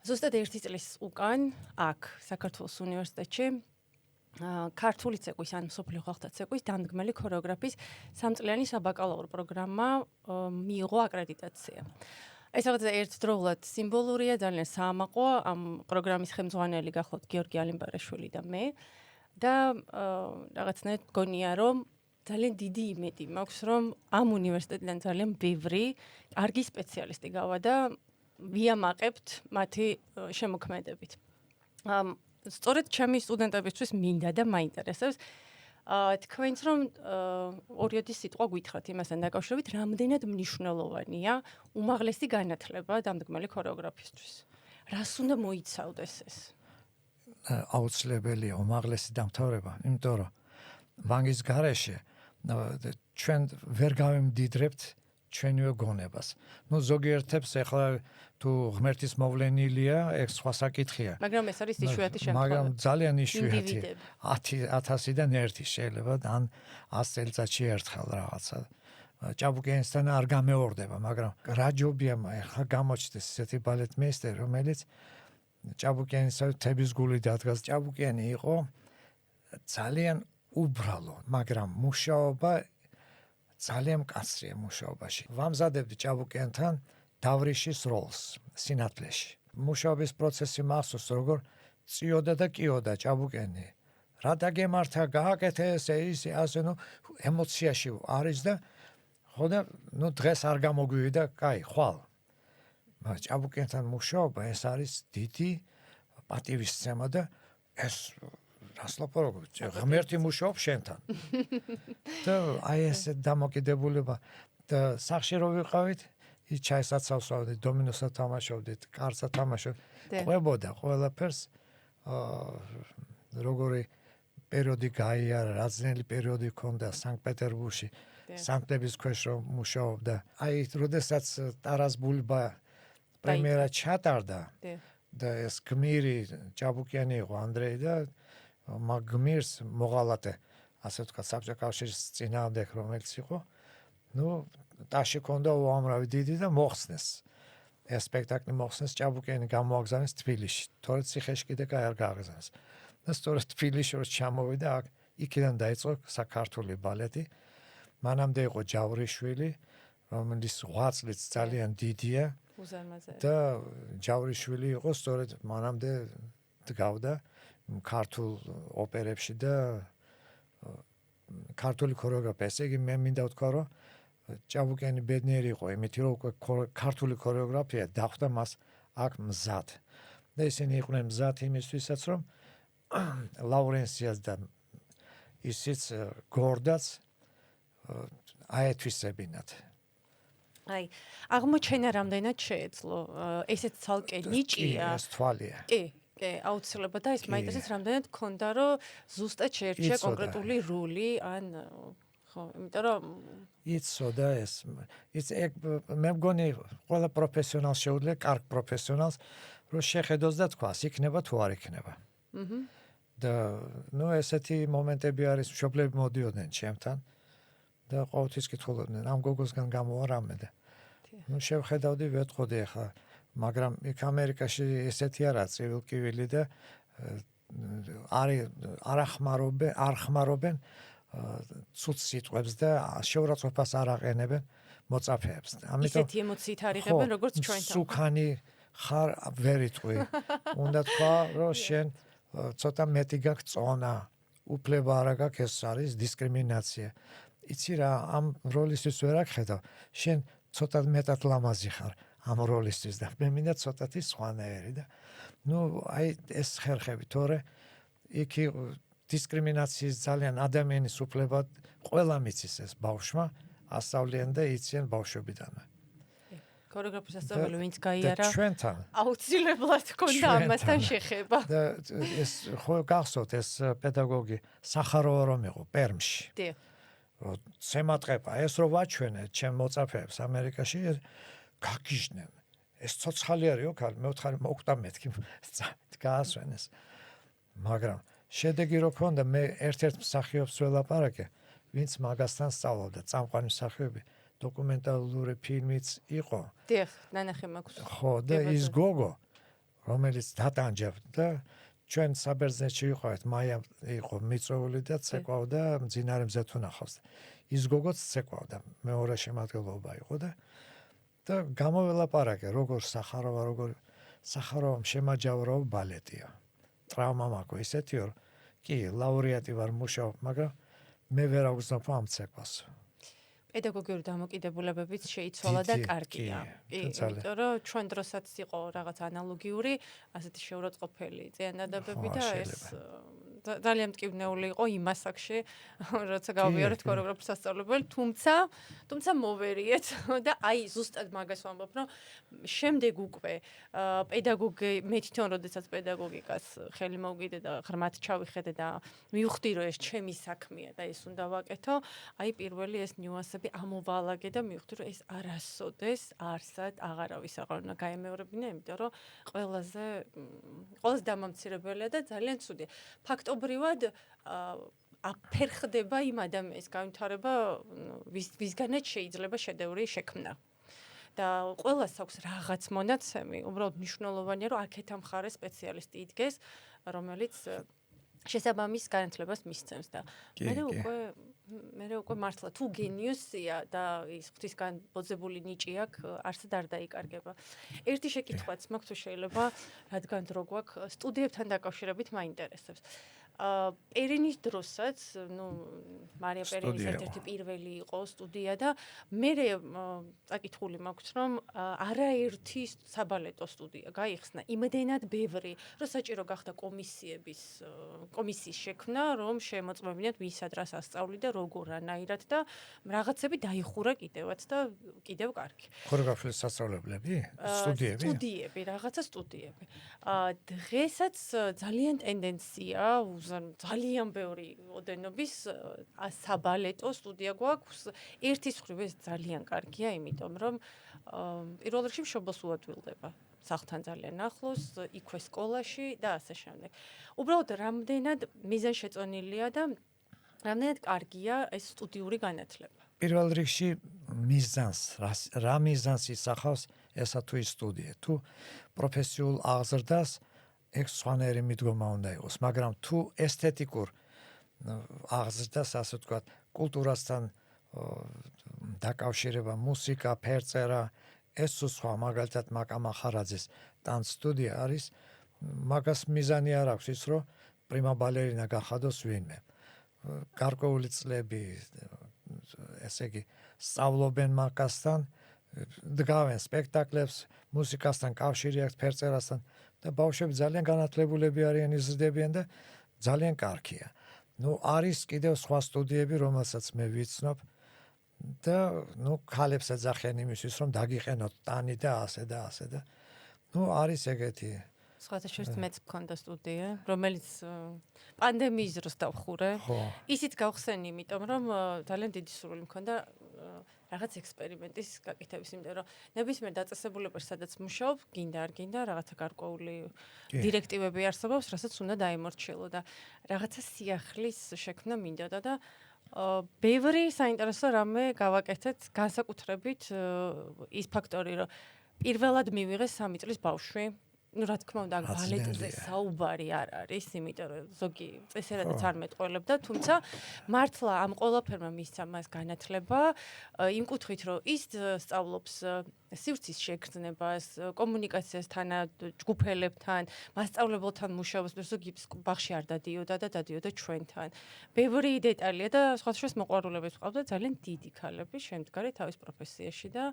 ზუსტად 1 წლის უკან აქ საქართველოს უნივერსიტეტში ქართული ცეკვის ან მსოფლიო ხალხთა ცეკვის დამდგმელი ქორეოგრაფიის 3-წლიანი საბაკალავრო პროგრამა მიიღო აკრედიტაცია. ეს რაღაც ერთდროულად სიმბოლურია, ძალიან საამაყოა. ამ პროგრამის ხელმძღვანელი გახლავთ გიორგი ალიმბარეშვილი და მე და რაღაცნაირად გონია, რომ ძალიან დიდი იმედი მაქვს, რომ ამ უნივერსიტეტიდან ძალიან ბევრი კარგი სპეციალისტი გავა და ვიამაყებთ მათი შემოქმედებით. სწორედ ჩემი სტუდენტებისთვის მინდა და მაინტერესებს თქვენც რომ ორიოდი სიტყვა გითხრათ იმასთან დაკავშირებით, რამდენად მნიშვნელოვანია უმაღლესი განათლება დამდგმელი ქორეოგრაფისთვის. რას უნდა მოიცავდეს ეს? აუცილებელია უმაღლესი დამთავრება, იმიტომ რომ ვანგის გარეშე ჩვენ ვერ გავემდიდრებთ ჩვენივე გონებას. ნუ ზოგიერთებს ახლა თუ ღმერთის მოვლენილია, ეგ სხვა საკითხია. მაგრამ ეს არის იშვიათი შემთხვევა. მაგრამ ძალიან იშვიათი. 1000-დან 1 შეიძლება ან 100 წელიწადში ერთხელ რაღაცა. ჭაბუკიანისთან არ გამეორდება, მაგრამ რა ჯობია ახლა გამოჩნდეს ესეთი ბალეტმეისტერი, რომელიც ჭაბუკიანისა თების გული დადგას. ჭაბუკიანი იყო ძალიან უბრალო, მაგრამ მუშაობა ძალიან მკაცრია მუშაობაში. ვამზადებდი ჭაბუკიანთან დავრიშის როლს სინათლეში. მუშაობის პროცესი მახსოვს, როგორ წიოდა და კიოდა ჭაბუკიანი. რა დაგემართა, გააკეთე ესე ისე, ასე ნუ ემოციაში არის და ხოდა ნუ დღეს არ გამოგვივიდა, კაი, ხვალ. მაგრამ ჭაბუკიანთან მუშაობა ეს არის დიდი პატივისცემა და ეს რას ლაპარაკობთ? ღმერთი მუშაობს შენთან. და აი ეს დამოკიდებულება და სახში რო ვიყავით, ის ჩაისაც ავსვავდით, დომინოსად თამაშობდით, კარცად თამაშობდით, ყვებოდა ყველაფერს როგორი პერიოდი გაიარა, რაძნელი პერიოდი ჰქონდა სანქტ-პეტერბურგში, სანქტების ქვეშ რომ მუშაობდა. აი, როდესაც ტარას ბულბა პრემიერა ჩატარდა და ეს გმირი ჭაბუკიანი იყო ანდრეი და მაგმირს მოღალატე, ასე ვთქვათ, საბჭოთა კავშირის წინააღმდეგ რომელიც იყო, ნუ ტაში ქონდა უამრავი დიდი და მოხსნეს. ეს სპექტაკლი მოხსნეს, ჭაბუკიანი გამოაგზავნეს თბილისში. თორედ ციხეში კიდე არ გააგზავნეს. და სწორედ თბილისში რო ჩამოვიდა, იქიდან დაიწყო საქართველოს ბალეტი. მანამდე იყო ჯავრიშვილი, რომელიც 8 წლით ძალიან დიდია. და ჯავრიშვილი იყო სწორედ მანამდე დგავდა ქართულ ოპერებში და ქართული ქორეოგრაფია. ესე იგი მე მინდა ვთქვა, რომ ჭაბუკიანი ბედნიერი იყო იმით, რომ ქართული ქორეოგრაფია დახვდა მას აქ მზად. და ისინი იყვნენ მზად იმისთვისაც, რომ ლავრენსიას და ისიც გორდაც აეთვისებინათ. აი, აღმოჩენა რამდენად შეეძლო? ესეც ცალკე ნიჭია. ეს თვალია. კი, აუცილებლად და ის მაინტერესებს რამდენად ქონდა, რომ ზუსტად შეერჩია კონკრეტული როლი, ან ხო, იმიტომ რომ იცოდა ეს. მე მგონი ყველა პროფესიონალს შეუძლია, კარგ პროფესიონალს, რომ შეხედოს და თქვას, იქნება თუ არ იქნება. და ნუ ესეთი მომენტები არის, მშობლები მოდიოდნენ ჩემთან და ყოველთვის კითხულობდნენ, ამ გოგოსგან გამოვა რამე და ნუ შევხედავდი, ვეთყოდი ახლა მაგრამ იქ ამერიკაში ესეთი არა ცივილკივილი და არ ხმარობენ ცუდ სიტყვებს და შეურაცხყოფას არ აყენებენ მოწაფეებს. ისეთი ემოციით არიღებენ როგორც ჩვენთან. სუქანი ხარ ვერ იტყვი. უნდა თქვა რომ შენ ცოტა მეტი გაქვს წონა. უფლება არა გაქვს, ეს არის დისკრიმინაცია. იცი რა, ამ როლისთვის ვერ აღხედავ. შენ ცოტა მეტად ლამაზი ხარ ამ როლისთვის და მე მინდა ცოტათი სხვანაირი და აი ეს ხერხები თორე იქ დისკრიმინაციის ძალიან ადამიანის უფლება ყველა მიცის ეს ბავშვმა ასწავლიან და იციან ბავშვობიდანვე. ქორეოგრაფიის ასწავლებელი ვინც გაიარა ჩვენთან აუცილებლად ჰქონდა ამასთან შეხება. და ეს ხო გახსოვთ ეს პედაგოგი სახაროვა რომ იყო პერმში. დიახ. ცემატყება ეს რო ვაჩვენე ჩემ მოწაფეებს ამერიკაში გაგიჟდნენ. ეს ცოცხალი არისო ქალი მე ვთხარი მოკვდა მეთქი გაასვენეს. მაგრამ შედეგი რო ქონდა მე ერთ-ერთ მსახიობს ველაპარაკე ვინც მაგასთან სწავლობდა წამყვანი მსახიობი დოკუმენტალური ფილმიც იყო. დიახ, ნანახი მაქვს. ხო და ის გოგო რომელიც დატანჯებდა და ჩვენ საბერძნეთში ვიყავით მაია იყო მიწვეული და ცეკვავდა მძინარე მზეთ უნახავს. ის გოგოც ცეკვავდა მეორე შემადგენლობა იყო და გამოველაპარაკე როგორ სახაროვამ შემაჯავრა ბალეტია. ტრავმა მაქვს ისეთი რომ კი ლაურეატი ვარ მუშაობ, მაგრამ მე ვერ აღვზნობ ამ ცეკვას. პედაგოგიური დამოკიდებულებებიც შეიცვალა და კარგია. იმიტომ რომ ჩვენ დროსაც იყო რაღაც ანალოგიური, ასეთი შეურაცხყოფელი წინადადებები და ეს ძალიან მტკივნეული იყო იმ ასაკში, როცა გავიარეთ ქორეოგრაფიის სასწავლებელი, თუმცა მოვერიეთ და აი ზუსტად მაგას ვამბობ, რომ შემდეგ უკვე პედაგოგი მე თვითონ როდესაც პედაგოგიკას ხელი მოვგიდე და ღრმად ჩავიხედე და მივხვდი რომ ეს ჩემი საქმეა და ეს უნდა ვაკეთო, აი პირველი ეს ნიუანსები ამოვალაგე და მივხვდი რომ ეს არასოდეს არსად აღარავის აღარ უნდა გაემეორებინა, იმიტომ რომ ყველაზე დამამცირებელია და ძალიან ცუდია. ფაქტობრივად აფერხდება იმ ადამიანის განვითარება, ვისგანაც შეიძლება შედევრი შექმნა. და ყველას აქვს რაღაც მონაცემი, უბრალოდ მნიშვნელოვანია რომ აქეთ ამ ხარე სპეციალისტი იდგეს, რომელიც შესაბამის განათლებას მისცემს და მე უკვე მართლა თუ გენიოსია და ის ღვთისგან ბოძებული ნიჭი აქვს, არსად არ დაიკარგება. ერთი შეკითხვაც მაქვს თუ შეიძლება, რადგან დრო გვაქვს სტუდიებთან დაკავშირებით მაინტერესებს. პერინის დროსაც, მარია პერინის ერთ-ერთი პირველი იყო სტუდია და მე წაკითხული მაქვს, რომ არაერთი საბალეტო სტუდია გაიხსნა, იმდენად ბევრი, რომ საჭირო გახდა კომისიის შექმნა, რომ შემოწმებინათ ვისაც რას ასწავლიდა, როგორ რანაირად და რაღაცები დაიხურა კიდევაც და კიდევ კარგი. ქორეოგრაფიის სასწავლებლები, სტუდიები, რაღაცა სტუდიები. დღესაც ძალიან ტენდენცია ძალიან ბევრი ოდენობის საბალეტო სტუდია გვაქვს. ერთის მხრივ ეს ძალიან კარგია, იმიტომ რომ პირველ რიგში მშობელს უადვილდება. სახლთან ძალიან ახლოს, იქვე სკოლაში და ასე შემდეგ. უბრალოდ რამდენად მიზანშეწონილია და რამდენად კარგია ეს სტუდიური განათლება. პირველ რიგში მიზანს, რა მიზანს ისახავს ესა თუ ის სტუდია. თუ პროფესიულ აღზრდას ეგ სხვანაირი მიდგომა უნდა იყოს, მაგრამ თუ ესთეტიკურ აღზრდას, ასე ვთქვათ, კულტურასთან დაკავშირება, მუსიკა, ფერწერა, ეს სხვა, მაგალითად მაკა მახარაძის ტანც სტუდია არის, მაგას მიზანი არ აქვს ის, რომ პრიმა ბალერინა გახადოს ვინმე. გარკვეული წლები, ესე იგი, სწავლობენ მაკასთან, დგავენ სპექტაკლებს, მუსიკასთან კავშირი აქვს, ფერწერასთან და ბავშვები ძალიან განათლებულები არიან, იზრდებიან და ძალიან კარგია. არის კიდევ სხვა სტუდიები, რომელსაც მე ვიცნობ და ქალებს ეძახიან იმისთვის, რომ დაგიყენოთ ტანი და ასე და ასე და არის ეგეთი. სხვათა შორის მეც მქონდა სტუდია, რომელიც პანდემიის დროს დავხურე. ისიც გავხსენი, იმიტომ რომ ძალიან დიდი სურვილი მქონდა რაღაც ექსპერიმენტის გაკეთების, იმიტომ რომ ნებისმიერ დაწესებულებაში, სადაც მუშაობ, გინდა არ გინდა, რაღაცა გარკვეული დირექტივები არსებობს, რასაც უნდა დაემორჩილო და რაღაცა სიახლის შექმნა მინდოდა და ბევრი საინტერესო რამე გავაკეთეთ, განსაკუთრებით ის ფაქტორი, რომ პირველად მივიღე 3 წლის ბავშვი. Ну, რა თქმა უნდა, ბალეტზე საუბარი არ არის, იმიტომ რომ ზოგი წესერადაც არ მეტყველებდა, თუმცა მართლა ამ ყველაფერმა მისცა მას განათლება, იმ კუთხით, რომ ის სწავლობს სივრცის შეგრძნებას, კომუნიკაციას ჯგუფელებთან, მასწავლებელთან მუშაობს, ზოგი ბაღში არ დადიოდა და დადიოდა ჩვენთან. ბევრი დეტალია და სხვადასხვა მოყვარულებიც ყავდა ძალიან დიდი ქალები, შემდგარი თავის პროფესიაში და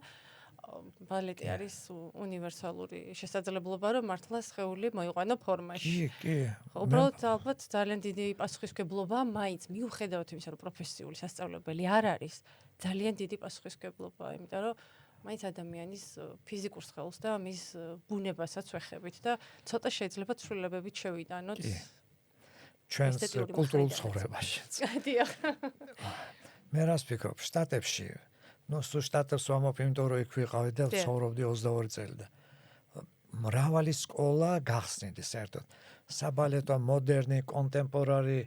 ბალეტი არის უნივერსალური შესაძლებლობა, რომ მართლა სხეული მოიყვანო ფორმაში. კი. უბრალოდ ალბათ ძალიან დიდი პასუხისმგებლობა, მაინც მიუხედავად იმისა, რომ პროფესიული სასწავლებელი არ არის, ძალიან დიდი პასუხისმგებლობა, იმიტომ რომ მაინც ადამიანის ფიზიკურ სხეულს და მის ბუნებასაც ვეხებით და ცოტა შეიძლება ცვლილებებით შევიტანოთ ჩვენს კულტურულ ცხოვრებაშიც. დიახ. მე რას ვფიქრობ, შტატებში შტატებს ვამბობ, იმიტომ რომ იქ ვიყავი და ვცხოვრობდი 22 წელი და მრავალი სკოლა გახსნიდი საერთოდ. საბალეტო, მოდერნი, კონტემპორარი,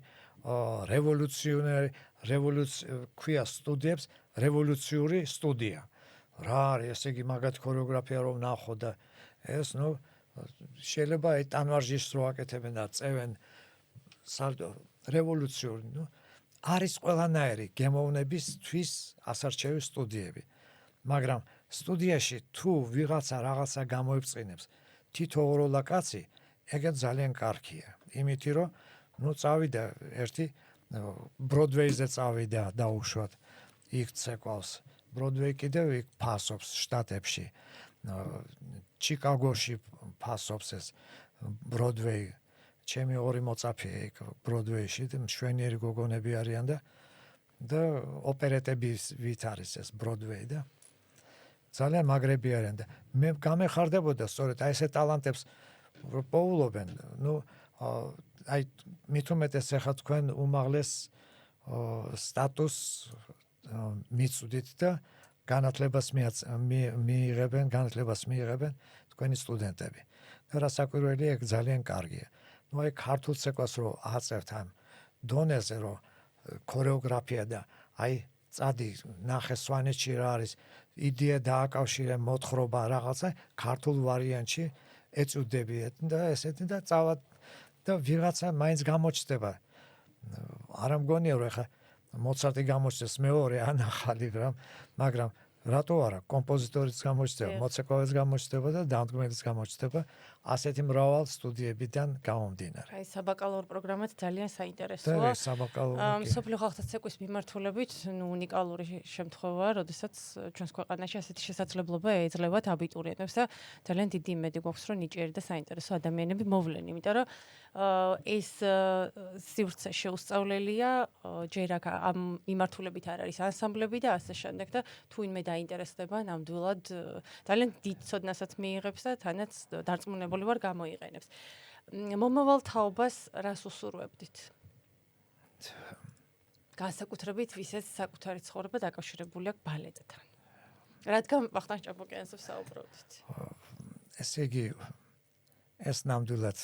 ქვია სტუდიებს, რევოლუციური სტუდია. რა არის, ესე იგი მაგათ ქორეოგრაფია რომ ნახო და ეს შეიძლება ტანვარჟიშს რო აკეთებენ და წევენ რევოლუციური, არის ყველანაირი გემოვნებისთვის ასარჩევი სტუდიები. მაგრამ სტუდიაში თუ ვიღაცა რაღაცა გამოიფწყინებს, თითო ოროლა კაცი, ეგეთ ძალიან კარგია. იმითი რომ წავიდა ერთი ბროდვეიზე წავიდა დაუშვათ. იქ ცეკვავს. ბროდვეი კიდევ იქ ფასობს შტატებში. ჩიკაგოში ფასობს ეს ბროდვეი. ჩემი ორი მოწაფეა იქ ბროდვეიში და მშვენიერი გოგონები არიან და ოპერეტებით არის ეს ბროდვეი და ძალიან მაგრები არიან და მე გამეხარდებოდა სწორედ აი ესე ტალანტებს პოულობენ. აი მით უმეტეს ახლა თქვენ უმაღლეს სტატუსს მიწვდით და განათლებას მიიღებენ თქვენი სტუდენტები. და რასაკვირველია, ეგ ძალიან კარგია. აი ქართულ ცეკვას რო აწევთ ამ დონეზე რო ქორეოგრაფია და აი წადი ნახე სვანეთში რა არის იდეა დააკავშირე მოთხრობა რაღაცა ქართულ ვარიანტში ეწუდებიათ და ესეთი და წავა და ვიღაცა მაინც გამოჩნდება. არ მგონია რომ ახლა მოცარტი გამოჩნდეს მეორე ან ახალი მაგრამ რატო არა კომპოზიტორიც გამოჩნდება, მოცეკვავეც გამოჩნდება და დამდგმელიც გამოჩნდება ასეთი მრავალ სტუდიებიდან გამომდინარე. აი საბაკალავრო პროგრამაც ძალიან საინტერესოა. მსოფლიო ხალხთა ცეკვის მიმართულებით უნიკალური შემთხვევაა, როდესაც ჩვენს ქვეყანაში ასეთი შესაძლებლობა ეძლევათ აბიტურიენტებს და ძალიან დიდი იმედი გვაქვს, რომ ნიჭიერი და საინტერესო ადამიანები მოვლენ, იმიტომ რომ ეს სივრცე შეუსწავლელია, ჯერ ამ მიმართულებით არ არის ანსამბლები და ასე შემდეგ და თუ ინმე დაინტერესდება ნამდვილად ძალიან დიდ ცოდნასაც მიიღებს და თანაც დარწმუნებული ვარ გამოიყენებს. მომავალ თაობას რას უსურვებდით? განსაკუთრებით ვისაც საკუთარი ცხოვრება დაკავშირებული აქვს ბალეტთან. რადგან ვახტანგ ჭაბუკიანზე საუბრობდით? ესე იგი ეს ნამდვილად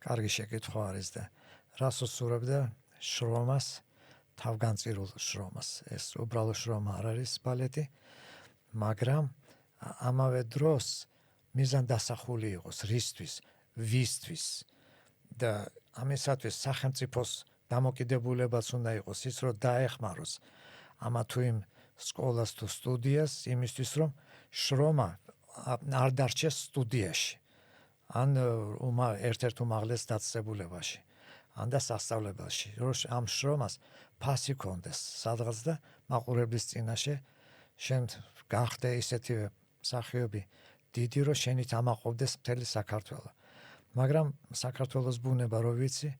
კარგი შეკითხვა არის და რას უსურვებდა შრომას, თავგანწირულ შრომას. ეს უბრალო შრომა არ არის ბალეტი, მაგრამ ამავე დროს მიზანდასახული იყოს რისთვის, ვისთვის და ამისათვის სახელმწიფოს დამოკიდებულებაც უნდა იყოს ის, რომ დაეხმაროს ამა თუ იმ სკოლას თუ სტუდიას იმისთვის, რომ შრომა არ დარჩეს სტუდიაში. ან ერთ-ერთ უმაღლეს დაწესებულებაში, ან და სასწავლებელში, რომ ამ შრომას ფასი კონდეს სადღაც და მაყურებლის წინაშე შენ გახდე ისეთი მსახიობი დიდი, რომ შენით ამაყობდეს მთელი საქართველო. მაგრამ საქართველოს ბუნება რო ვიცი,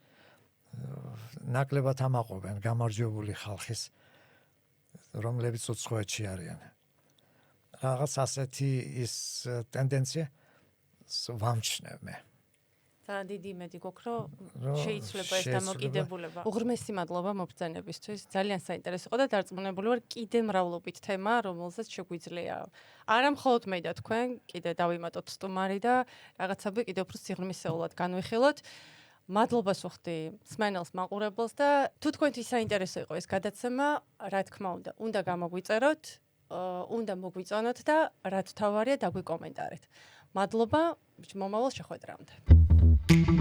ნაკლებად ამაყობენ გამარჯვებული ხალხის, რომლებიც უცხოეთში არიან. რაღაც ასეთი ის ტენდენცია ვამჩნევ მე. ძალიან დიდი იმედი გვაქვს, რომ შეიძლება ეს დამოკიდებულება. უღრმესი მადლობა მობრძანებისთვის. ძალიან საინტერესო იყო და დარწმუნებული ვარ, კიდე მრავლობით თემა, რომელზეც შეგვიძლია არა მხოლოდ მე და თქვენ, კიდე დავიმატოთ სტუმარი და რაღაცები კიდე უფრო სიღრმისეულად განვიხილოთ. მადლობას ვუხდი მსმენელს, მაყურებელს და თუ თქვენთვის საინტერესო იყო ეს გადაცემა, რა თქმა უნდა, უნდა გამოგვიწეროთ უნდა მოგვიწონოთ და რაც თავარია დაგვიკომენტარეთ. მადლობა მომავალ შეხვედრამდე.